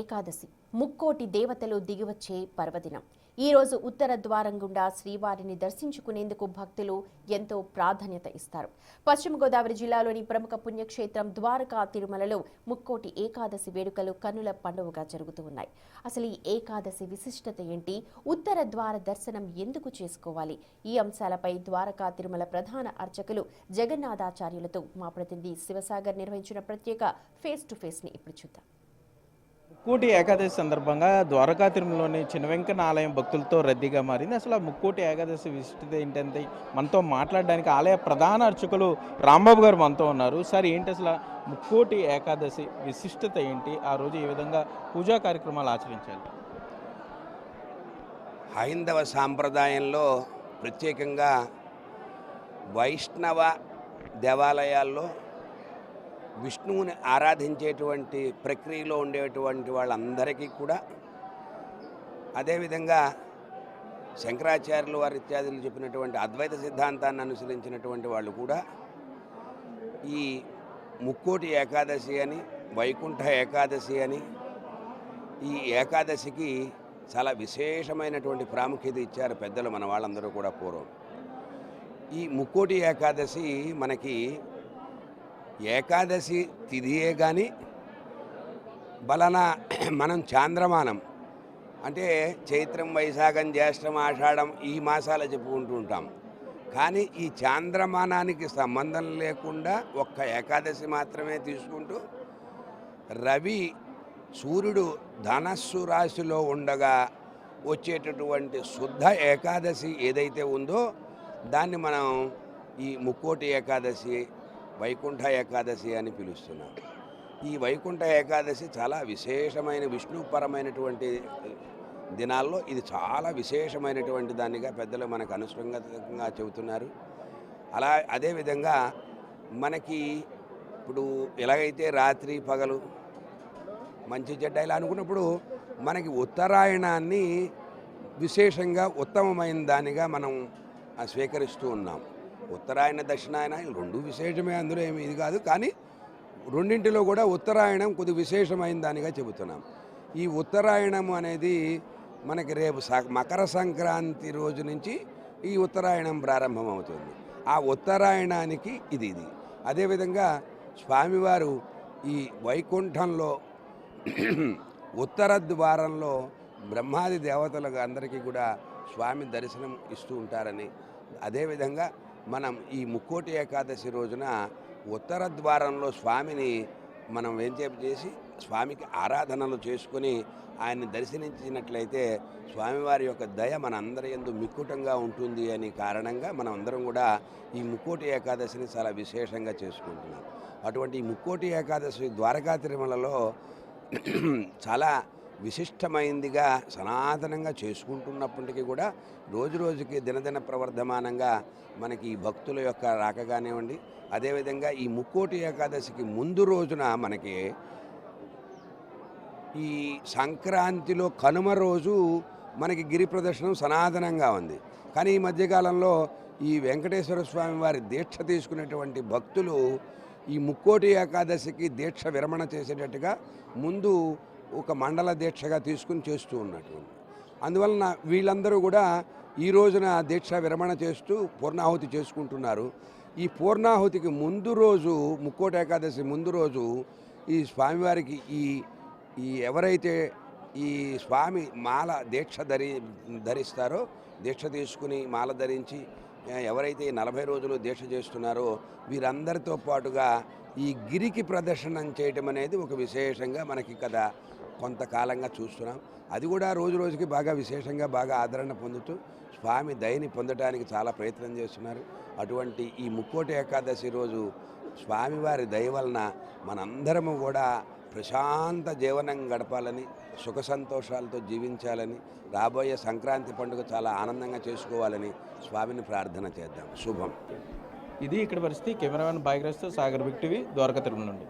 ఏకాదశి ముక్కోటి దేవతలు దిగివచ్చే పర్వదినం. ఈరోజు ఉత్తర ద్వారం గుండా శ్రీవారిని దర్శించుకునేందుకు భక్తులు ఎంతో ప్రాధాన్యత ఇస్తారు. పశ్చిమ గోదావరి జిల్లాలోని ప్రముఖ పుణ్యక్షేత్రం ద్వారకా తిరుమలలో ముక్కోటి ఏకాదశి వేడుకలు కన్నుల పండుగగా జరుగుతూ ఉన్నాయి. అసలు ఈ ఏకాదశి విశిష్టత ఏంటి? ఉత్తర ద్వార దర్శనం ఎందుకు చేసుకోవాలి? ఈ అంశాలపై ద్వారకా తిరుమల ప్రధాన అర్చకులు జగన్నాథాచార్యులతో మా ప్రతినిధి శివసాగర్ నిర్వహించిన ప్రత్యేక ఫేస్ టు ఫేస్ ని ఇప్పుడు చూద్దాం. ముక్కోటి ఏకాదశి సందర్భంగా ద్వారకా తిరుమలలోని చిన్న వెంకన్న ఆలయం భక్తులతో రద్దీగా మారింది. అసలు ఆ ముక్కోటి ఏకాదశి విశిష్టత ఏంటంటే మనతో మాట్లాడడానికి ఆలయ ప్రధాన అర్చకులు రాంబాబు గారు మనతో ఉన్నారు. సార్, ఏంటి అసలు ముక్కోటి ఏకాదశి విశిష్టత ఏంటి? ఆ రోజు ఏ విధంగా పూజా కార్యక్రమాలు ఆచరించాలి? హైందవ సాంప్రదాయంలో ప్రత్యేకంగా వైష్ణవ దేవాలయాల్లో విష్ణువుని ఆరాధించేటువంటి ప్రక్రియలో ఉండేటువంటి వాళ్ళందరికీ కూడా, అదేవిధంగా శంకరాచార్యులు వారి ఇత్యాదులు చెప్పినటువంటి అద్వైత సిద్ధాంతాన్ని అనుసరించినటువంటి వాళ్ళు కూడా ఈ ముక్కోటి ఏకాదశి అని, వైకుంఠ ఏకాదశి అని, ఈ ఏకాదశికి చాలా విశేషమైనటువంటి ప్రాముఖ్యత ఇచ్చారు పెద్దలు, మన వాళ్ళందరూ కూడా పూర్వం. ఈ ముక్కోటి ఏకాదశి మనకి ఏకాదశి తిథియే కానీ మనం చాంద్రమానం అంటే చైత్రం, వైశాఖం, జ్యేష్ఠం, ఆషాఢం ఈ మాసాలు చెప్పుకుంటూ ఉంటాం. కానీ ఈ చాంద్రమానానికి సంబంధం లేకుండా ఒక్క ఏకాదశి మాత్రమే తీసుకుంటూ రవి సూర్యుడు ధనస్సు రాశిలో ఉండగా వచ్చేటటువంటి శుద్ధ ఏకాదశి ఏదైతే ఉందో దాన్ని మనం ఈ ముక్కోటి ఏకాదశి, వైకుంఠ ఏకాదశి అని పిలుస్తున్నాం. ఈ వైకుంఠ ఏకాదశి చాలా విశేషమైన విష్ణుపరమైనటువంటి దినాల్లో ఇది చాలా విశేషమైనటువంటి దానిగా పెద్దలు మనకు అనుసృతంగా చెబుతున్నారు. అదేవిధంగా మనకి ఇప్పుడు ఎలాగైతే రాత్రి పగలు మంచి చెడ్డ ఇలా అనుకున్నప్పుడు మనకి ఉత్తరాయణాన్ని విశేషంగా ఉత్తమమైన దానిగా మనం స్వీకరిస్తూ ఉన్నాం. ఉత్తరాయణ, దక్షిణాయన రెండు విశేషమే, అందులో ఏమి ఇది కాదు. కానీ రెండింటిలో కూడా ఉత్తరాయణం కొద్ది విశేషమైన దానిగా చెబుతున్నాం. ఈ ఉత్తరాయణం అనేది మనకి రేపు మకర సంక్రాంతి రోజు నుంచి ఈ ఉత్తరాయణం ప్రారంభమవుతుంది. ఆ ఉత్తరాయణానికి ఇది. అదేవిధంగా స్వామివారు ఈ వైకుంఠంలో ఉత్తర ద్వారంలో బ్రహ్మాది దేవతలకు అందరికీ కూడా స్వామి దర్శనం ఇస్తూ ఉంటారని, అదేవిధంగా మనం ఈ ముక్కోటి ఏకాదశి రోజున ఉత్తర ద్వారంలో స్వామిని మనం చేసి స్వామికి ఆరాధనలు చేసుకొని ఆయన్ని దర్శించినట్లయితే స్వామివారి యొక్క దయ మన అందరి యందు మిక్కుటంగా ఉంటుంది అని కారణంగా మనం అందరం కూడా ఈ ముక్కోటి ఏకాదశిని చాలా విశేషంగా చేసుకుంటున్నాం. అటువంటి ఈ ముక్కోటి ఏకాదశి ద్వారకా తిరుమలలో చాలా విశిష్టమైందిగా సనాతనంగా చేసుకుంటున్నప్పటికీ కూడా రోజు రోజుకి దినదిన ప్రవర్ధమానంగా మనకి ఈ భక్తుల యొక్క రాక కానివ్వండి, అదేవిధంగా ఈ ముక్కోటి ఏకాదశికి ముందు రోజున మనకి ఈ సంక్రాంతిలో కనుమ రోజు మనకి గిరి ప్రదర్శనం సనాతనంగా ఉంది. కానీ ఈ మధ్యకాలంలో ఈ వెంకటేశ్వర స్వామి వారి దీక్ష తీసుకునేటువంటి భక్తులు ఈ ముక్కోటి ఏకాదశికి దీక్ష విరమణ చేసేటట్టుగా ముందు ఒక మండల దీక్షగా తీసుకుని చేస్తూ ఉన్నటువంటి, అందువలన వీళ్ళందరూ కూడా ఈ రోజున దీక్ష విరమణ చేస్తూ పూర్ణాహుతి చేసుకుంటున్నారు. ఈ పూర్ణాహుతికి ముందు రోజు, ముక్కోటి ఏకాదశి ముందు రోజు ఈ స్వామివారికి ఈ ఎవరైతే ఈ స్వామి మాల దీక్ష ధరిస్తారో, దీక్ష తీసుకుని మాల ధరించి ఎవరైతే 40 రోజులు దీక్ష చేస్తున్నారో వీరందరితో పాటుగా ఈ గిరికి ప్రదర్శనం చేయటం అనేది ఒక విశేషంగా మనకి కదా కొంతకాలంగా చూస్తున్నాం. అది కూడా రోజు రోజుకి బాగా విశేషంగా బాగా ఆదరణ పొందుతూ స్వామి దయని పొందడానికి చాలా ప్రయత్నం చేస్తున్నారు. అటువంటి ఈ ముక్కోటి ఏకాదశి రోజు స్వామివారి దయ వలన మనందరము కూడా ప్రశాంత జీవనం గడపాలని, సుఖ సంతోషాలతో జీవించాలని, రాబోయే సంక్రాంతి పండుగ చాలా ఆనందంగా చేసుకోవాలని స్వామిని ప్రార్థన చేద్దాం. శుభం. ఇది ఇక్కడ పరిస్థితి. కెమెరామెన్ భాగ్యరాజ్తో సాగర్ బిగ్ టీవీ, ద్వారకా తిరుమల నుండి.